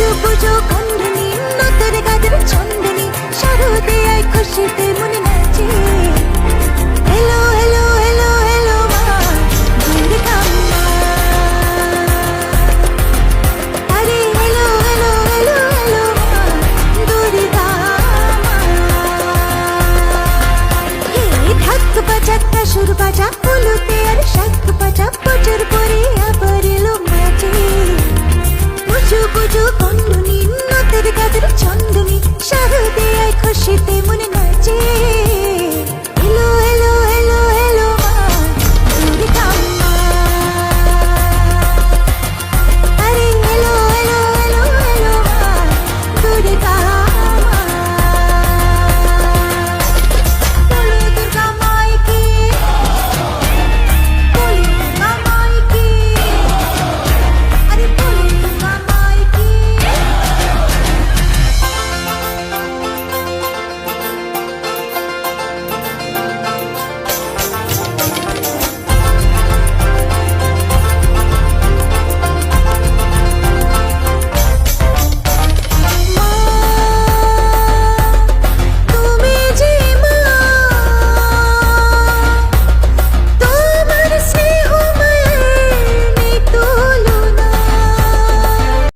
পুজো পুজো খণ্ডনি নতের গাদের ছন্দনি শারদে আয় খুশিতে মনে নাচে হেলো হেলো হেলো হেলো মা দুর্গা মা আরে হেলো হেলো হেলো হেলো মা দুর্গা মা হে ঢাক বাজা কাসুর বাজা উলুতে আর শাক বাজা বছর পরে আবার এলো মাঝে পুজো পুজো খণ্ডনি নতের গাদের ছন্দনি শারদে আয় খুশিতে